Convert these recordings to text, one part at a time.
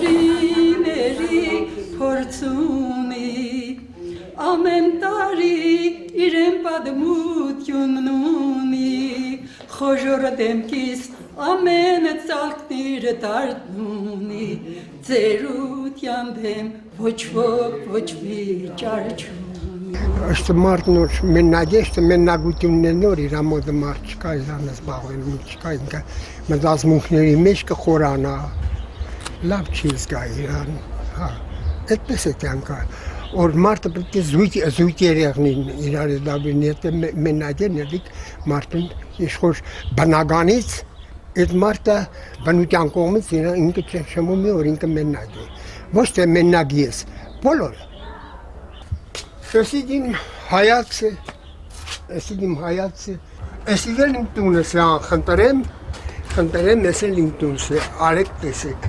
Գերիների փորձունի ամեն տարի իրեն պատմությունն ունի խոժորը դեմքիս ամեն ծալքները դարդնունի ձերության դեմ ոչ ոք ոչ մի ճարչունի Ըստ մարդնոր մենագեստը մենագությունն նոր իր ամոդը մարդ չկա իզանս բաղվելում չկա ինքը մտածմունքների մեջ կխորանա լավ չի զգա իրան հա այդպես է կյանքը որ մարդը պետք է զույգ երեղնին իրար դաբին եթե մենագերն էլիկ մարդուն իշխոր բնականից այդ մարդը բնության կողմից ինքը չշմում է որ ինքը մենագ է ոչ թե մենագ ես բոլորը Esիդիմ հայացը, esիդել իմ տունը սյան խնդրեմ, esել իմ տունսը, արեք տեսեք։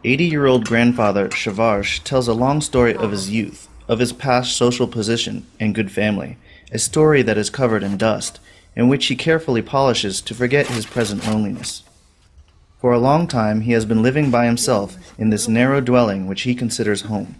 80-year-old grandfather Shavarsh tells a long story of his youth, of his past social position and good family, a story that is covered in dust, in which he carefully polishes to forget his present loneliness. For a long time he has been living by himself in this narrow dwelling which he considers home.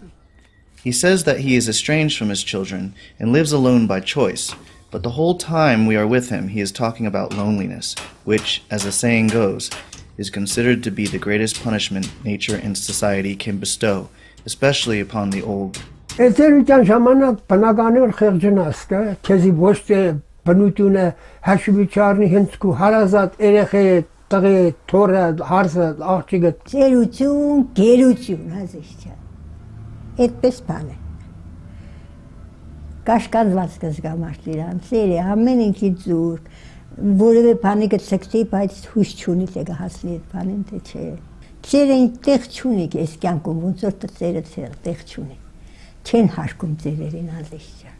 He says that he is estranged from his children and lives alone by choice, but the whole time we are with him he is talking about loneliness, which, as the saying goes, is considered to be the greatest punishment nature and society can bestow, especially upon the old. Էտերության ժամանակ բնականոր խեղճնաս կա, քեզի ոչ թե բնությունը հաշվիչարնի հենց քու հարազատ երեխե տղե թորը հարսը աղջիկը ծերություն, գերություն հազիչա Այդպես բան է։ Կաշկանդված կզգա մարդ իրան, սերը ամեն ինչի ձուր, որևէ բանի կցկտի, բայց հույս չունի թե կհասնի այդ բանին, թե չէ։ Ծերը տեղ չունի այս կյանքում, ոնց որ ծերը տեղ չունի։ Չեն հարկում ծերերին հազիչա։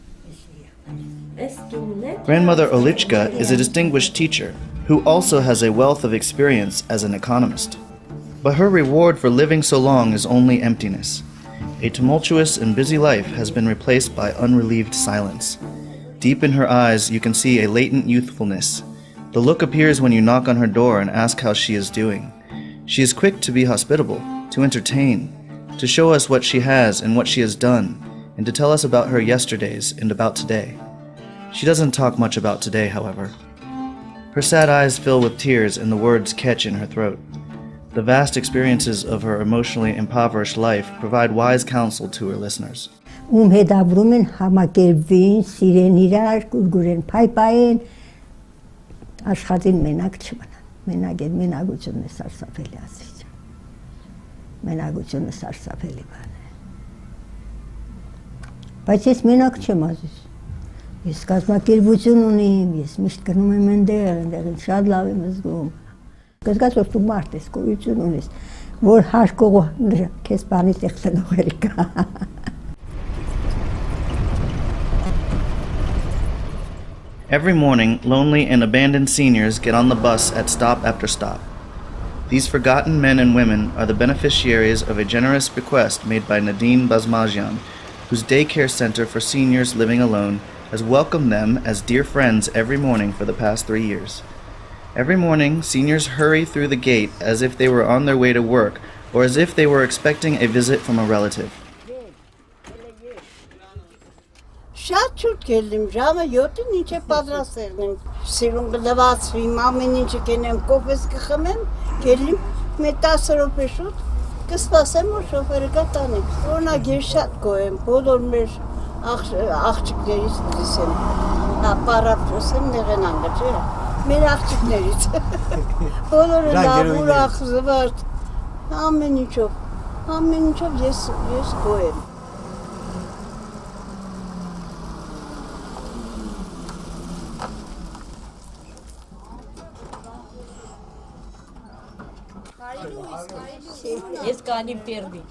Grandmother Olichka is a distinguished teacher who also has a wealth of experience as an economist. But her reward for living so long is only emptiness. A tumultuous and busy life has been replaced by unrelieved silence. Deep in her eyes, you can see a latent youthfulness. The look appears when you knock on her door and ask how she is doing. She is quick to be hospitable, to entertain, to show us what she has and what she has done, and to tell us about her yesterdays and about today. She doesn't talk much about today, however. Her sad eyes fill with tears and the words catch in her throat. The vast experiences of her emotionally impoverished life provide wise counsel to her listeners. Հետաբրում են համակերպվին, սիրեն իրար, գուրգուրեն, փայփային, աշխատին մենակ չմնան։ Մենակ է մենակությունն է սարսափելի ասիչ։ Մենակությունը սարսափելի բան է։ Բայց ես մենակ չեմ ասիչ։ Ես կազմակերպություն ունիմ, ես միշտ գնում եմ այնտեղ շատ լավ եմ զգում։ Կզգաս որ դու մարդ ես, գոյություն ունես, որ հարկողը քեզ բանի տեխնոլոգիա կա։ Every morning, lonely and abandoned seniors get on the bus at stop after stop. These forgotten men and women are the beneficiaries of a generous bequest made by Nadine Bazmajian, whose daycare center for seniors living alone has welcomed them as dear friends every morning for the past 3 years. Every morning, seniors hurry through the gate as if they were on their way to work or as if they were expecting a visit from a relative. Շատ շուտ գելիմ, ժամը 7-ին ինչ է պատրաստել եմ, սիրուն գլվացվիմ, ամեն ինչը կենեմ, կոֆես կխմեմ, գելիմ, մի 10 րոպե շուտ, կսպասեմ, որ շոֆերը կա տանի, որնակ ես շատ գոհ եմ, բոլոր մեր աղջիկներից դիսեմ, պարապրոսեմ նեղենանգը, չէ, մեր աղջիկներից, բոլորը լավ, ուրախ, զվարդ, ամեն ինչով ես գոհ եմ։ Есть кани первый.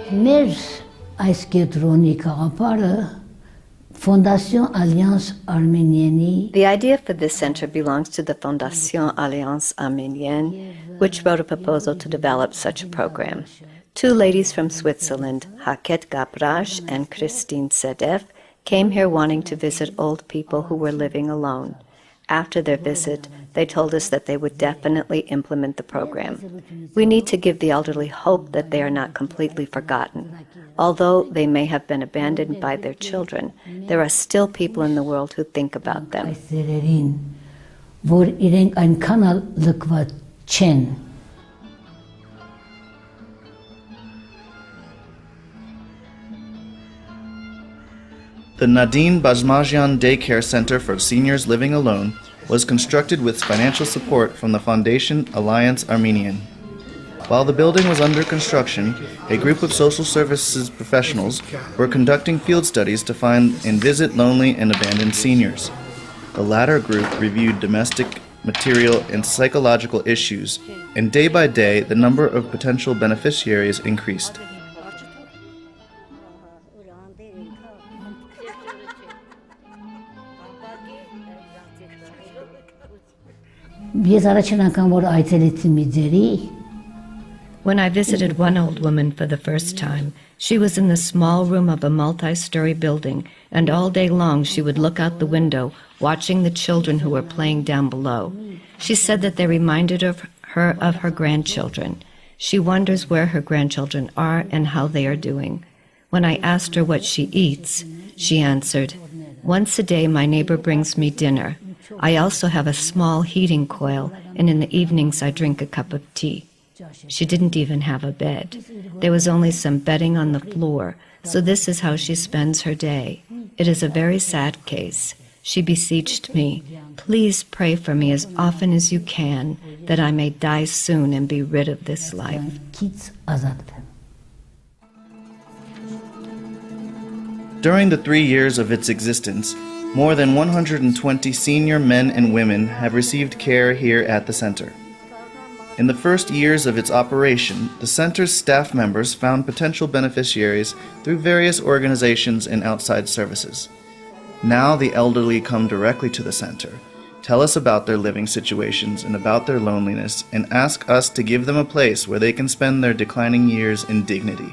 Մեր այս կենտրոնի գաղափարը Fondation Alliance Arménienne. The idea for this center belongs to the Fondation Alliance Arménienne, which wrote a proposal to develop such a program. Two ladies from Switzerland, Haket Gaprash and Christine Sedef, came here wanting to visit old people who were living alone. After their visit, they told us that they would definitely implement the program. We need to give the elderly hope that they are not completely forgotten. Although they may have been abandoned by their children, there are still people in the world who think about them. The Nadine Bazmajian Daycare Center for Seniors Living Alone was constructed with financial support from the Fondation Alliance Armenian. While the building was under construction, a group of social services professionals were conducting field studies to find and visit lonely and abandoned seniors. The latter group reviewed domestic, material, and psychological issues, and day by day the number of potential beneficiaries increased. When I visited one old woman for the first time, she was in the small room of a multi-story building, and all day long she would look out the window, watching the children who were playing down below. She said that they reminded her of her grandchildren. She wonders where her grandchildren are and how they are doing. When I asked her what she eats, she answered, "Once a day my neighbor brings me dinner. I also have a small heating coil, and in the evenings I drink a cup of tea." She didn't even have a bed. There was only some bedding on the floor, so this is how she spends her day. It is a very sad case. She beseeched me, "Please pray for me as often as you can, that I may die soon and be rid of this life." During the 3 years of its existence, more than 120 senior men and women have received care here at the center. In the first years of its operation, the center's staff members found potential beneficiaries through various organizations and outside services. Now the elderly come directly to the center, tell us about their living situations and about their loneliness, and ask us to give them a place where they can spend their declining years in dignity.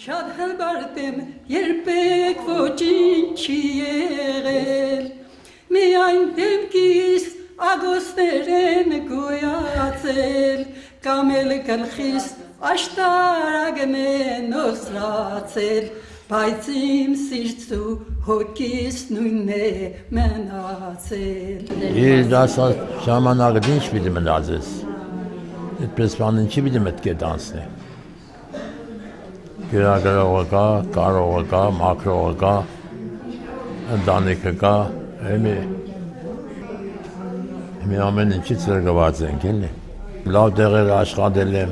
Շատ հրբարտ եմ, երբեք ոչինչ չի եղել, միայն դեմքիս ագոսներ են գոյացել, կամ էլ գլխիս աշտարակն են ոսրացել, բայց իմ սիրտու հոգիս նույնն է մնացել։ Երիտասարդ ժամանակը ինչ պիտի մնացես, այդպես բան ինչի պիտի մտքդ անցնի։ Գրագրողը կա, կարողը կա, մաքրողը կա, ընտանիքը կա, Հիմի ամեն ինչից զրկված ենք, էլի։ Լավ տեղեր աշխատել եմ,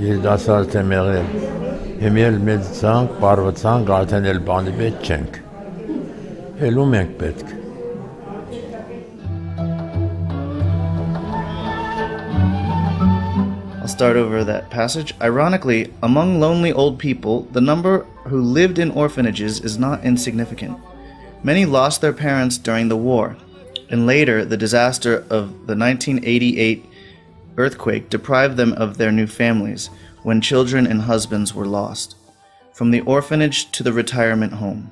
երիտասարդ եմ եղել, հիմի էլ մեծանք, պարվեցանք, արդեն էլ բանի պետք չենք, ելում ենք պետք։ I'll start over that passage. Ironically, among lonely old people, the number who lived in orphanages is not insignificant. Many lost their parents during the war, and later the disaster of the 1988 earthquake deprived them of their new families when children and husbands were lost, from the orphanage to the retirement home.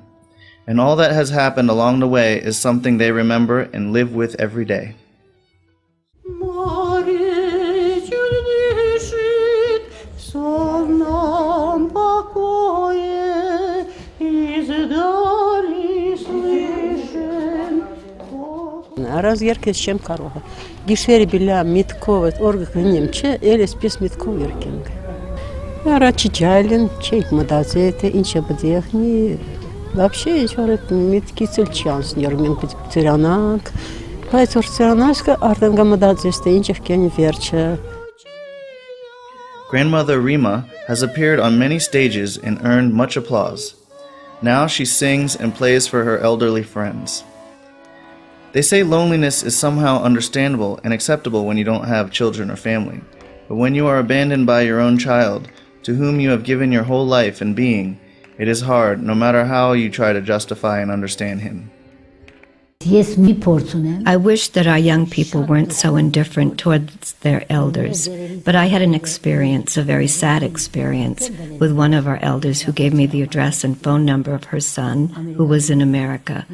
And all that has happened along the way is something they remember and live with every day. Առանց երկես չեմ կարող։ Գիշերը բիլա միտքով օրը գնեմ, չէ, էլ էսպես միտքով երկենք։ Առաջի ջայլն չենք մտածել, թե ինչ է պետք եղնի։ Вообще ինչ-որ միտքից էլ չի անցնի, որ մենք պետք է ծրանանք, բայց որ ծրանանք, արդեն կմտածես, թե ինչ եղքեն վերջը։ Grandmother Rima has appeared on many stages and earned much applause. Now she sings and plays for her elderly friends. They say loneliness is somehow understandable and acceptable when you don't have children or family. But when you are abandoned by your own child, to whom you have given your whole life and being, it is hard, no matter how you try to justify and understand him. I wish that our young people weren't so indifferent towards their elders, but I had an experience, a very sad experience, with one of our elders who gave me the address and phone number of her son, who was in America.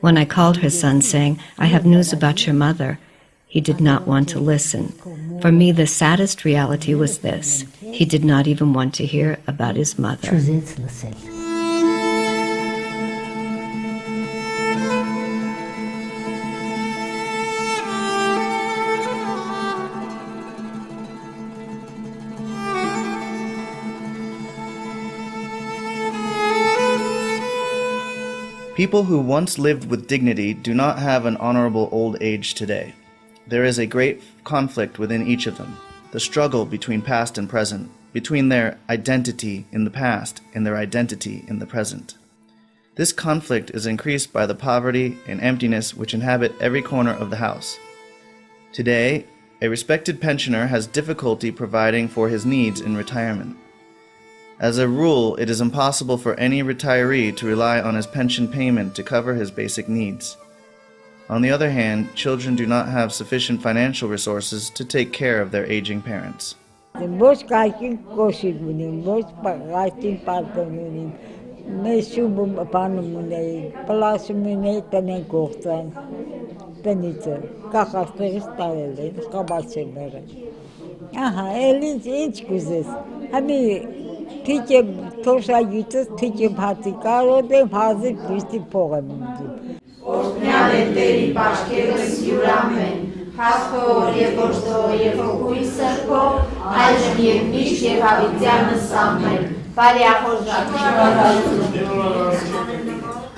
When I called her son saying, "I have news about your mother," he did not want to listen. For me, the saddest reality was this: he did not even want to hear about his mother. People who once lived with dignity do not have an honorable old age today. There is a great conflict within each of them, the struggle between past and present, between their identity in the past and their identity in the present. This conflict is increased by the poverty and emptiness which inhabit every corner of the house. Today, a respected pensioner has difficulty providing for his needs in retirement. As a rule, it is impossible for any retiree to rely on his pension payment to cover his basic needs. On the other hand, children do not have sufficient financial resources to take care of their aging parents. The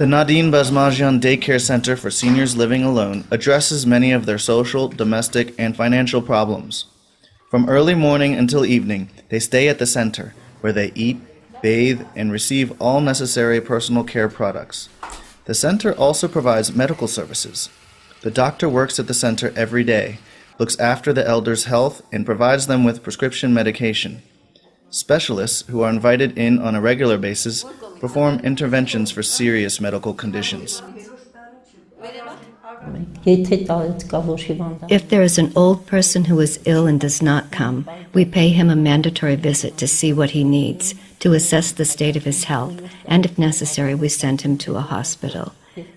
Nadine Bazmajian Daycare Center for Seniors Living Alone addresses many of their social, domestic, and financial problems. From early morning until evening, they stay at the center, where they eat, bathe, and receive all necessary personal care products. The center also provides medical services. The doctor works at the center every day, looks after the elders' health, and provides them with prescription medication. Specialists, who are invited in on a regular basis, perform interventions for serious medical conditions. If there is an old person who is ill and does not come, we pay him a mandatory visit to see what he needs, to assess the state of his health, and if necessary, we send him to a hospital.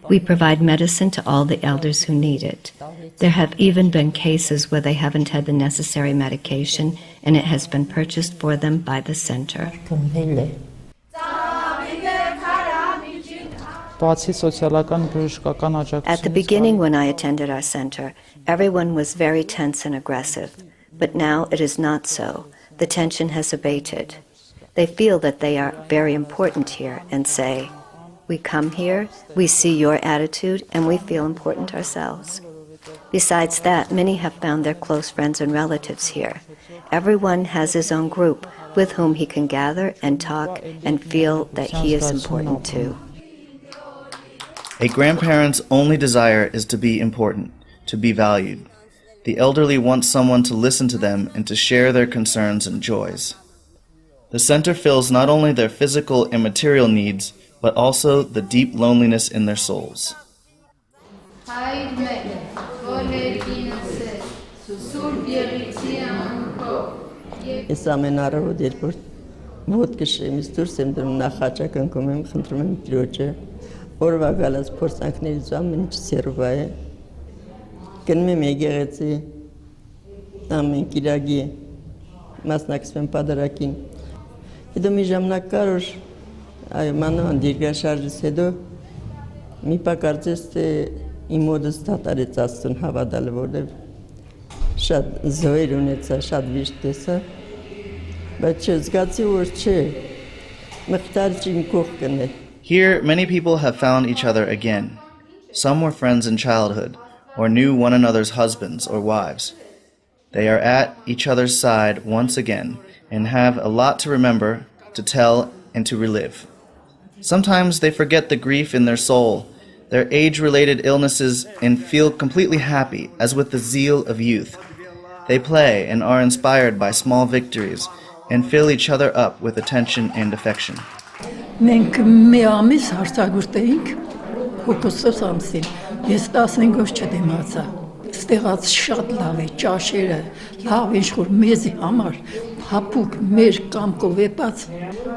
We provide medicine to all the elders who need it. There have even been cases where they haven't had the necessary medication, and it has been purchased for them by the center. At the beginning, when I attended our center, everyone was very tense and aggressive. But now it is not so. The tension has abated. They feel that they are very important here and say, "We come here, we see your attitude, and we feel important ourselves." Besides that, many have found their close friends and relatives here. Everyone has his own group with whom he can gather and talk and feel that he is important too. A grandparent's only desire is to be important, to be valued. The elderly want someone to listen to them and to share their concerns and joys. The center fills not only their physical and material needs, but also the deep loneliness in their souls. Օրվա գալած փորձանքներից ամեն ինչ սերվա է գնում եմ եկեղեցի ամեն կիրակի մասնակցում եմ պատարագին հետո մի ժամանակ կար որ այո մանավանդ երկրաշարժից հետո մի պա կարծես թե իմ մոդս դատարեց Աստծուն հավատալը որտեվ շատ զոհեր ունեցա շատ վիշտ տեսա բայց զգացի որ չէ մխտարը իմ կողքն է. Here, many people have found each other again. Some were friends in childhood, or knew one another's husbands or wives. They are at each other's side once again, and have a lot to remember, to tell, and to relive. Sometimes they forget the grief in their soul, their age-related illnesses, and feel completely happy, as with the zeal of youth. They play and are inspired by small victories and fill each other up with attention and affection. Մենք մի ամիս հարցակուրտ էինք հոգոստոս ամսին, ես 15 օր չդիմացա, ստեղած շատ լավ է, ճաշերը, լավ ինչ-որ մեզի համար, հապուկ մեր կամքով էպած,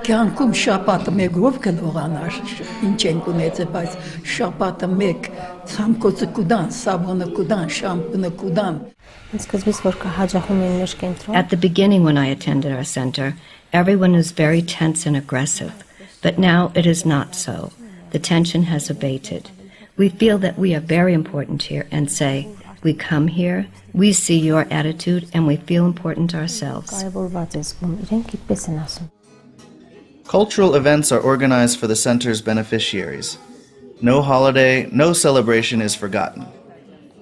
կյանքում շապատը մեկով կլողանար, ինչ ենք ունեցել, բայց շապատը մեկ, ցամքոցը կուդան, սաբոնը կուդան, շամպունը կուդան. At the beginning when I attended our center, everyone was very tense and aggressive, but now it is not so. The tension has abated. We feel that we are very important here and say, we come here, we see your attitude, and we feel important ourselves. Cultural events are organized for the center's beneficiaries. No holiday, no celebration is forgotten.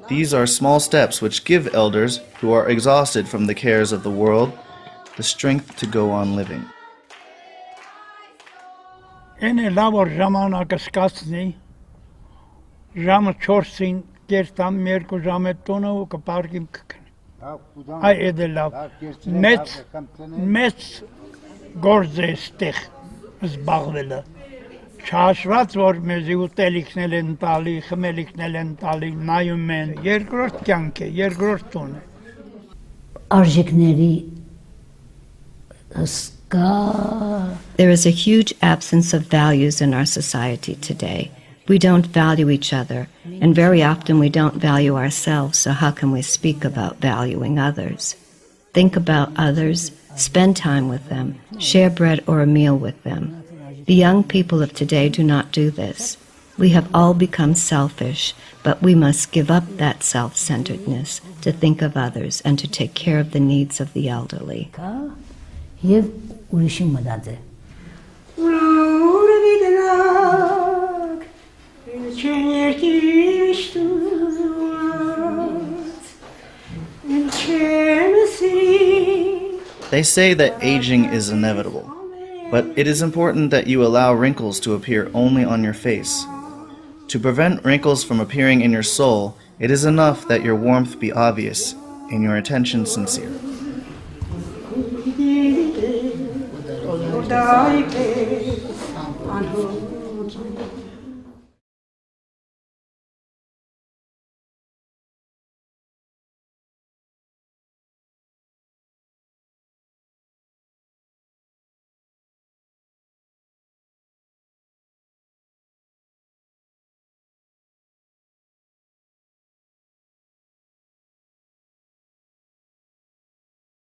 These are small steps which give elders who are exhausted from the cares of the world the strength to go on living. Ene labor ժամանակը սկացնի, ժամը 4-ին կերտամ, երկու ժամը տոնը ու կպարկիմ կքնի։ Այ էդե լավ, մեծ գործ է ստեղ զբաղվելը։ Չհաշված, որ մեզի ուտելիքնել են տալի, խմելիքնել են տալի, նայում են, երկրորդ կյանք է, երկրորդ տուն է։ Արժեքների There is a huge absence of values in our society today. We don't value each other, and very often we don't value ourselves, so how can we speak about valuing others? Think about others, spend time with them, share bread or a meal with them. The young people of today do not do this. We have all become selfish, but we must give up that self-centeredness to think of others and to take care of the needs of the elderly. They say that aging is inevitable, but it is important that you allow wrinkles to appear only on your face. To prevent wrinkles from appearing in your soul, it is enough that your warmth be obvious and your attention sincere.